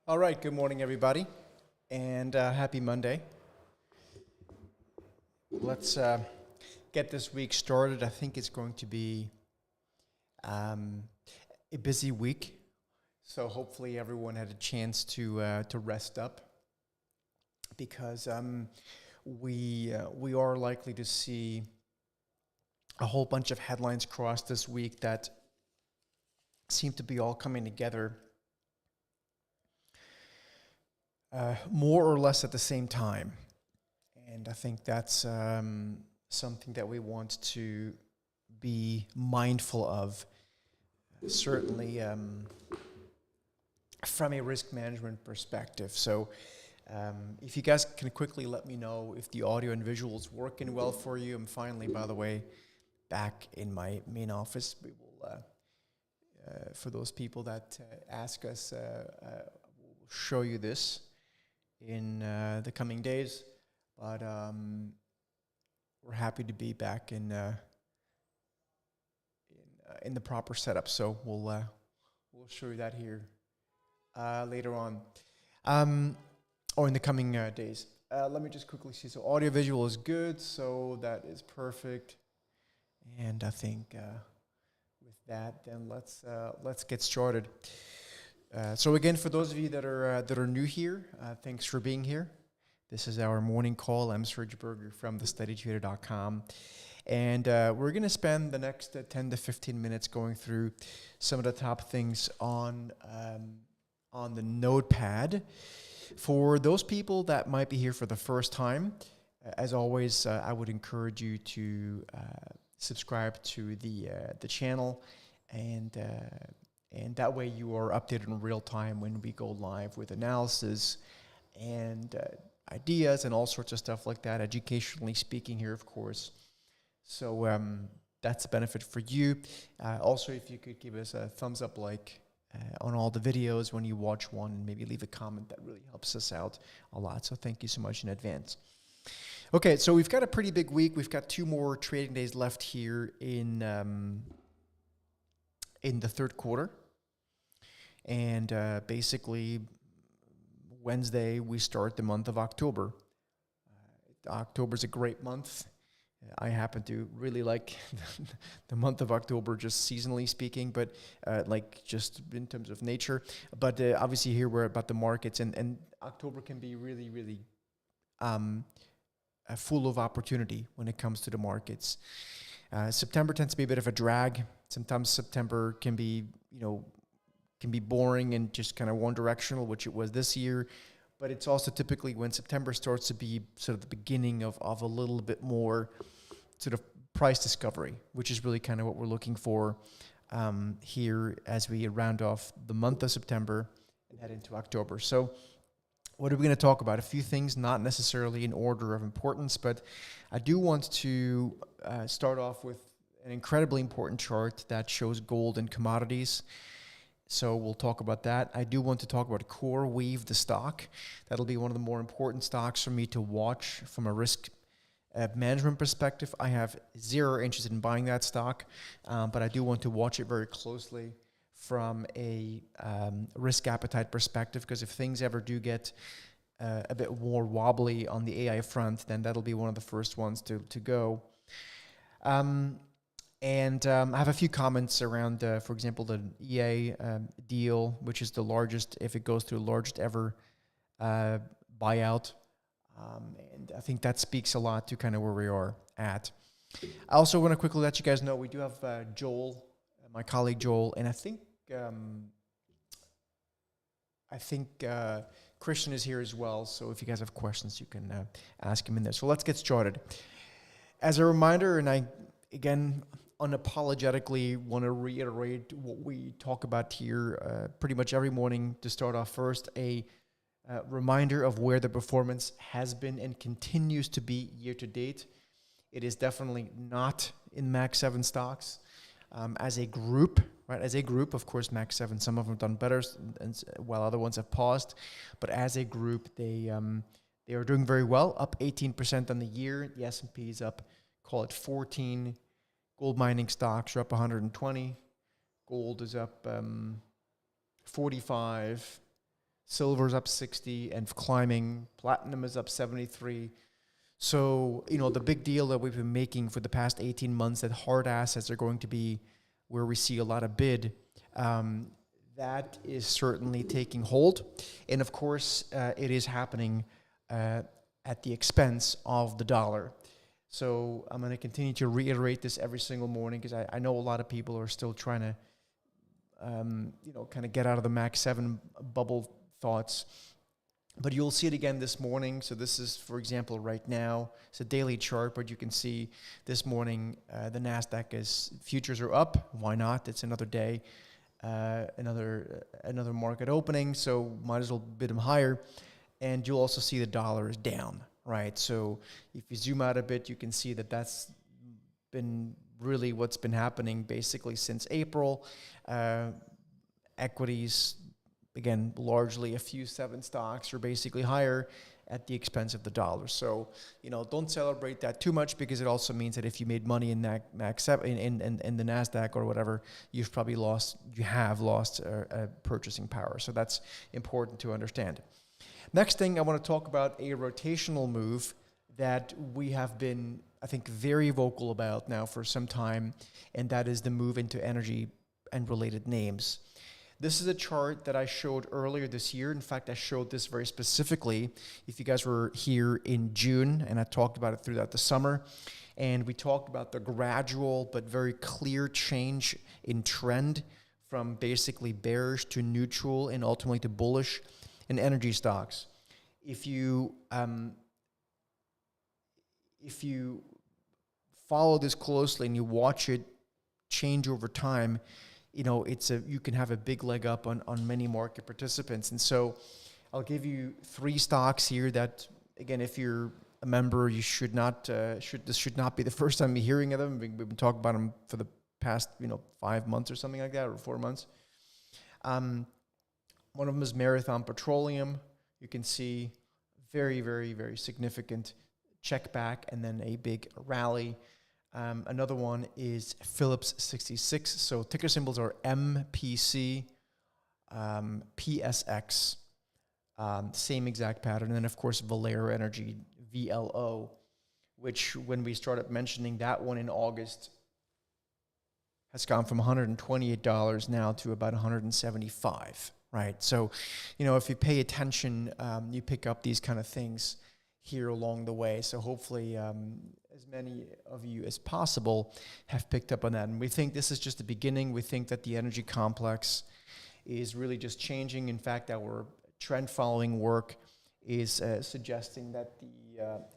All right, good morning, everybody, and happy Monday. Let's get this week started. I think it's going to be a busy week, so hopefully everyone had a chance to rest up because we are likely to see a whole bunch of headlines cross this week that seem to be all coming together more or less at the same time. And I think that's something that we want to be mindful of, certainly from a risk management perspective. So if you guys can quickly let me know if the audio and visuals working well for you. I'm finally, by the way, back in my main office. We will, for those people that ask us, we'll show you this in the coming days, but we're happy to be back in the proper setup. So we'll show you that here later on, or in the coming days. Let me just quickly see. So audio visual is good, so that is perfect. And I think with that, then let's get started. So again, for those of you that are new here, thanks for being here. This is our morning call. I'm Serge Berger from thestudytrader.com. And we're going to spend the next 10 to 15 minutes going through some of the top things on the notepad. For those people that might be here for the first time, as always, I would encourage you to subscribe to the channel, and that way you are updated in real time when we go live with analysis and ideas and all sorts of stuff like that, educationally speaking here, of course. So that's a benefit for you. Also, if you could give us a thumbs up on all the videos when you watch one, and maybe leave a comment, that really helps us out a lot. So thank you so much in advance. Okay, so we've got a pretty big week. We've got 2 more trading days left here in the third quarter. And basically, Wednesday, we start the month of October. October's a great month. I happen to really like the month of October, just seasonally speaking, but just in terms of nature. But obviously here we're about the markets, and October can be really, really full of opportunity when it comes to the markets. September tends to be a bit of a drag. Sometimes September can be boring and just kind of one directional, which it was this year. But it's also typically when September starts to be sort of the beginning of a little bit more sort of price discovery, which is really kind of what we're looking for here as we round off the month of September and head into October. So what are we going to talk about? A few things, not necessarily in order of importance, but I do want to start off with an incredibly important chart that shows gold and commodities. So we'll talk about that. I do want to talk about CoreWeave, the stock. That'll be one of the more important stocks for me to watch from a risk management perspective. I have zero interest in buying that stock, but I do want to watch it very closely from a risk appetite perspective, because if things ever do get a bit more wobbly on the AI front, then that'll be one of the first ones to go. And I have a few comments around, for example, the EA deal, which is the largest, if it goes through, largest ever buyout. And I think that speaks a lot to kind of where we are at. I also want to quickly let you guys know we do have Joel, my colleague Joel, and I think Christian is here as well. So if you guys have questions, you can ask him in there. So let's get started. As a reminder, and I, again, unapologetically want to reiterate what we talk about here pretty much every morning to start off. First, a reminder of where the performance has been and continues to be year to date. It is definitely not in Max 7 stocks as a group, right? As a group, of course, Max 7, some of them have done better, and while other ones have paused. But as a group, they are doing very well, up 18% on the year. The S&P is up, call it 14. Gold mining stocks are up 120. Gold is up 45. Silver's up 60 and climbing. Platinum is up 73. So, the big deal that we've been making for the past 18 months that hard assets are going to be where we see a lot of bid, that is certainly taking hold. And of course, it is happening at the expense of the dollar. So I'm going to continue to reiterate this every single morning because I know a lot of people are still trying to, kind of get out of the Max 7 bubble thoughts. But you'll see it again this morning. So this is, for example, right now, it's a daily chart, but you can see this morning the NASDAQ futures are up. Why not? It's another day, another market opening, so might as well bid them higher. And you'll also see the dollar is down, right? So if you zoom out a bit, you can see that that's been really what's been happening basically since April. Equities, again, largely a few 7 stocks are basically higher at the expense of the dollar. So, don't celebrate that too much because it also means that if you made money in that Max 7 in the NASDAQ or whatever, you have lost purchasing power. So that's important to understand. Next thing I want to talk about a rotational move that we have been, I think, very vocal about now for some time, and that is the move into energy and related names. This is a chart that I showed earlier this year. In fact, I showed this very specifically if you guys were here in June, and I talked about it throughout the summer. And we talked about the gradual but very clear change in trend from basically bearish to neutral and ultimately to bullish in energy stocks. If you follow this closely and you watch it change over time, you can have a big leg up on many market participants. And so I'll give you 3 stocks here that, again, if you're a member, you should not be the first time you're hearing of them. We've been talking about them for the past 5 months or something like that, or 4 months. One of them is Marathon Petroleum. You can see very, very, very significant check back and then a big rally. Another one is Phillips 66. So ticker symbols are MPC, PSX, same exact pattern. And then, of course, Valero Energy, VLO, which when we started mentioning that one in August has gone from $128 now to about $175, right? So, if you pay attention, you pick up these kind of things here along the way. So hopefully as many of you as possible have picked up on that. And we think this is just the beginning. We think that the energy complex is really just changing. In fact, our trend following work is suggesting that the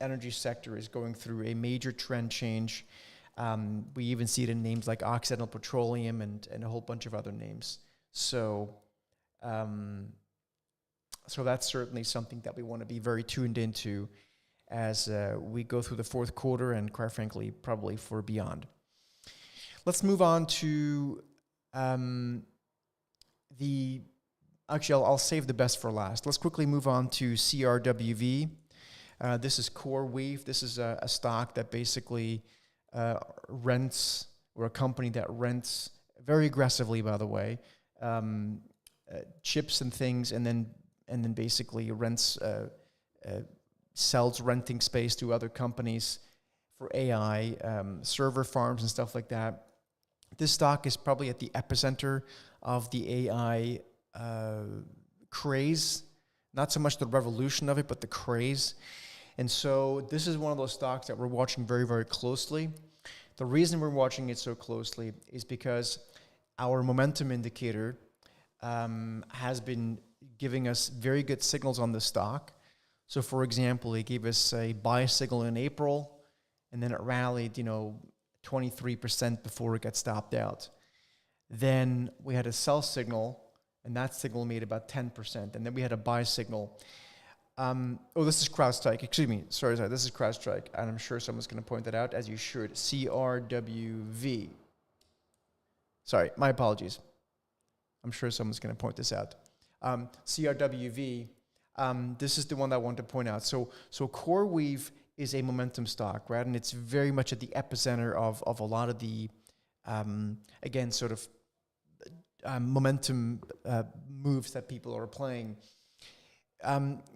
energy sector is going through a major trend change. We even see it in names like Occidental Petroleum and a whole bunch of other names. So that's certainly something that we want to be very tuned into as we go through the fourth quarter and, quite frankly, probably for beyond. Let's move on to I'll save the best for last. Let's quickly move on to CRWV. This is CoreWeave. This is a stock that basically rents, or a company that rents very aggressively, by the way, chips and things, and then basically sells renting space to other companies for AI, server farms and stuff like that. This stock is probably at the epicenter of the AI craze, not so much the revolution of it, but the craze. And so this is one of those stocks that we're watching very, very closely. The reason we're watching it so closely is because our momentum indicator has been giving us very good signals on the stock. So, for example, it gave us a buy signal in April, and then it rallied, 23% before it got stopped out. Then we had a sell signal, and that signal made about 10%. And then we had a buy signal. This is CrowdStrike. Excuse me. Sorry. This is CrowdStrike. And I'm sure someone's going to point that out, as you should. CRWV. Sorry, my apologies. I'm sure someone's going to point this out. CRWV. This is the one that I want to point out. So CoreWeave is a momentum stock, right? And it's very much at the epicenter of a lot of the, momentum moves that people are playing.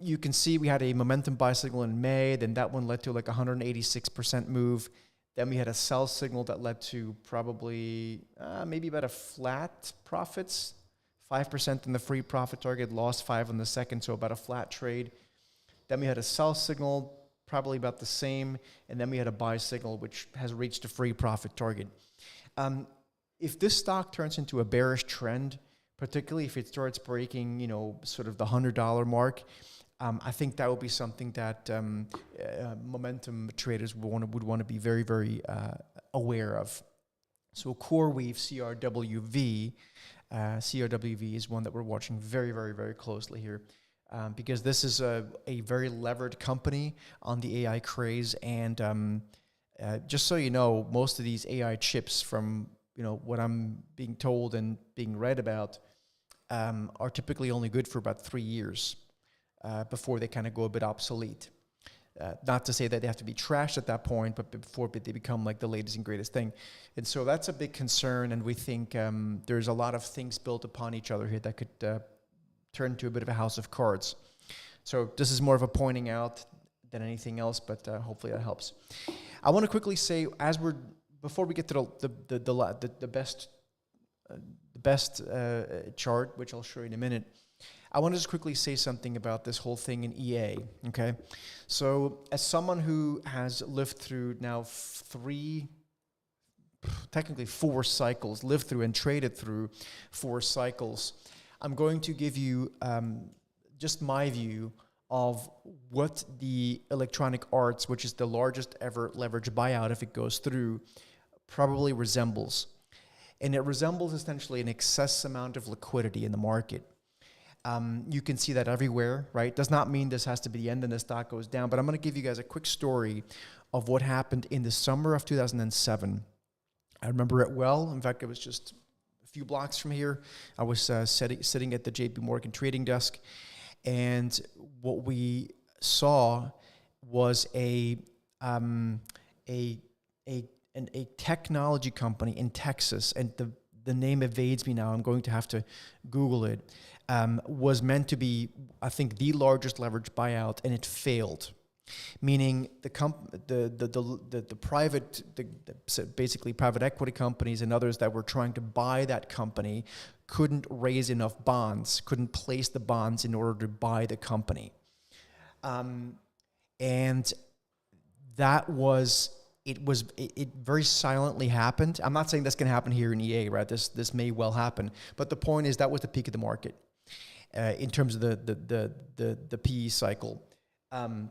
You can see we had a momentum buy signal in May, then that one led to like 186% move. Then we had a sell signal that led to probably maybe about a flat profits, 5% in the free profit target, lost 5 on the second, so about a flat trade. Then we had a sell signal, probably about the same, and then we had a buy signal, which has reached a free profit target. If this stock turns into a bearish trend, particularly if it starts breaking, sort of the $100 mark, I think that would be something that momentum traders would want to be very, very aware of. So CoreWeave CRWV, CRWV is one that we're watching very, very, very closely here. Because this is a very levered company on the AI craze, and just so you know, most of these AI chips, from what I'm being told and being read about, are typically only good for about 3 years before they kind of go a bit obsolete. Not to say that they have to be trashed at that point, but before they become like the latest and greatest thing. And so that's a big concern, and we think there's a lot of things built upon each other here that could turn into a bit of a house of cards. So this is more of a pointing out than anything else, but hopefully that helps. I want to quickly say, before we get to the best chart, which I'll show you in a minute, I want to just quickly say something about this whole thing in EA, okay? So as someone who has lived through now 4 cycles, lived through and traded through 4 cycles, I'm going to give you just my view of what the Electronic Arts, which is the largest ever leverage buyout if it goes through, probably resembles. And it resembles essentially an excess amount of liquidity in the market. You can see that everywhere, right? Does not mean this has to be the end and the stock goes down, but I'm going to give you guys a quick story of what happened in the summer of 2007. I remember it well. In fact, it was just a few blocks from here. I was sitting at the JP Morgan trading desk, and what we saw was a technology company in Texas, and the name evades me now. I'm going to have to Google it. Was meant to be, I think, the largest leverage buyout, and it failed. Meaning basically private equity companies and others that were trying to buy that company couldn't raise enough bonds, couldn't place the bonds in order to buy the company, and that was. It very silently happened. I'm not saying that's going to happen here in EA, right? This may well happen, but the point is that was the peak of the market in terms of the PE cycle,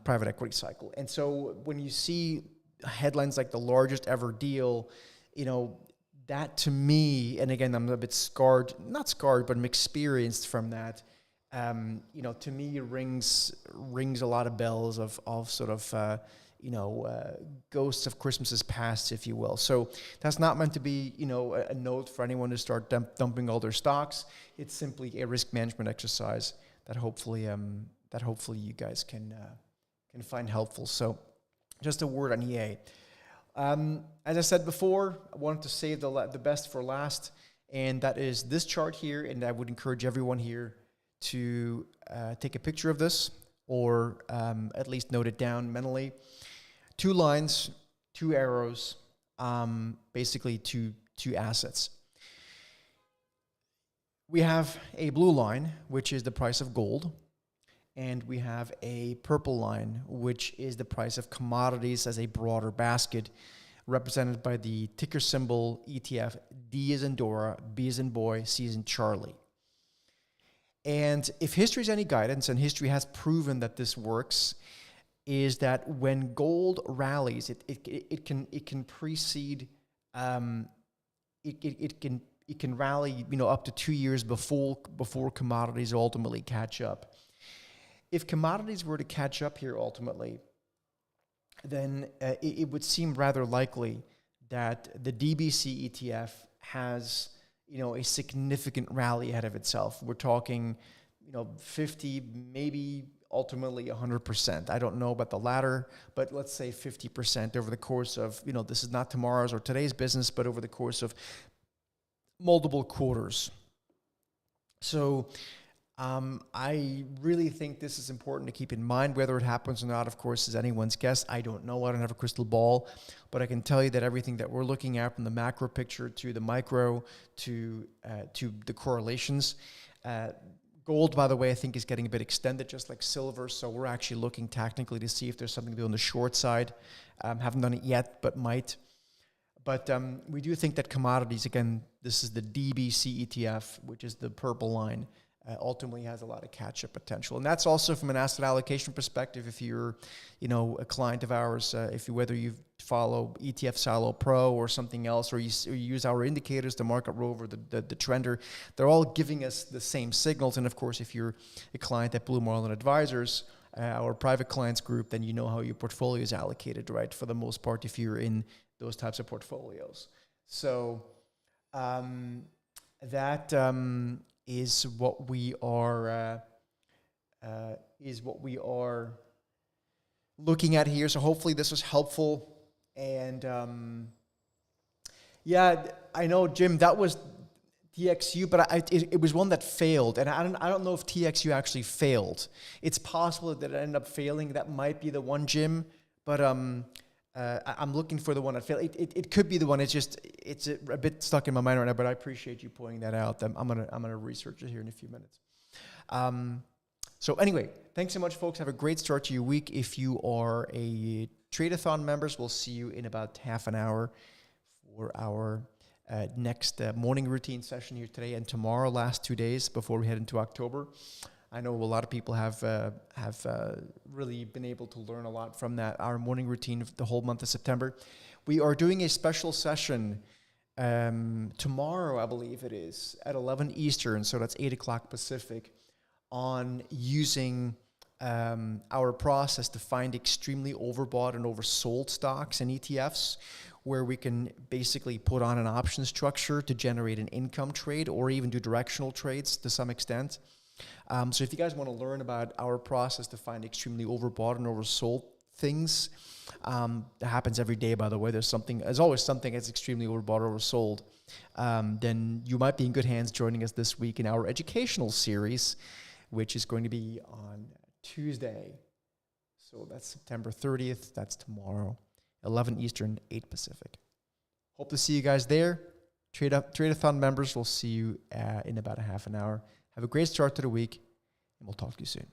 private equity cycle. And so when you see headlines like the largest ever deal, that to me, and again, I'm a bit not scarred, but I'm experienced from that. To me, rings a lot of bells of sort of. Ghosts of Christmases past, if you will. So that's not meant to be, a note for anyone to start dumping all their stocks. It's simply a risk management exercise that hopefully you guys can find helpful. So just a word on EA. As I said before, I wanted to save the best for last, and that is this chart here. And I would encourage everyone here to take a picture of this, or at least note it down mentally. 2 lines, 2 arrows, basically two assets. We have a blue line, which is the price of gold, and we have a purple line, which is the price of commodities as a broader basket, represented by the ticker symbol ETF, D as in Dora, B as in boy, C as in Charlie. And if history is any guidance, and history has proven that this works, is that when gold rallies, it can precede, it can rally, up to 2 years before commodities ultimately catch up. If commodities were to catch up here ultimately, then it would seem rather likely that the DBC ETF has, a significant rally ahead of itself. We're talking, 50, maybe ultimately 100%. I don't know about the latter, but let's say 50% over the course of, this is not tomorrow's or today's business, but over the course of multiple quarters. So I really think this is important to keep in mind. Whether it happens or not, of course, is anyone's guess. I don't know. I don't have a crystal ball. But I can tell you that everything that we're looking at, from the macro picture to the micro to the correlations, gold, by the way, I think is getting a bit extended, just like silver. So we're actually looking technically to see if there's something to do on the short side. Haven't done it yet, but might. But we do think that commodities, again, this is the DBC ETF, which is the purple line, ultimately has a lot of catch-up potential. And that's also from an asset allocation perspective. If you're, a client of ours, whether you follow ETF Silo Pro or something else, or you use our indicators, the Market Rover, the Trender, they're all giving us the same signals. And of course, if you're a client at Blue Marlin Advisors, our private clients group, then you know how your portfolio is allocated, right? For the most part, if you're in those types of portfolios. So that is what we are looking at here. So hopefully this was helpful. And yeah, I know, Jim, that was TXU, but it was one that failed, and I don't know if TXU actually failed. It's possible that it ended up failing. That might be the one, Jim, but I'm looking for the one that failed. It could be the one. It's a bit stuck in my mind right now, but I appreciate you pointing that out. I'm gonna research it here in a few minutes. So anyway, thanks so much, folks. Have a great start to your week. If you are a Trade-a-thon members, we'll see you in about half an hour for our next morning routine session here today and tomorrow, last 2 days before we head into October. I know a lot of people have really been able to learn a lot from that, our morning routine the whole month of September. We are doing a special session tomorrow, I believe it is, at 11 Eastern, so that's 8 o'clock Pacific, on using our process to find extremely overbought and oversold stocks and ETFs, where we can basically put on an option structure to generate an income trade or even do directional trades to some extent. So if you guys want to learn about our process to find extremely overbought and oversold things, that happens every day, by the way. There's always something that's extremely overbought or oversold. Then you might be in good hands joining us this week in our educational series, which is going to be on Tuesday. So that's September 30th. That's tomorrow. 11 Eastern, 8 Pacific. Hope to see you guys there. Trade-a-thon members, we'll see you in about a half an hour. Have a great start to the week, and we'll talk to you soon.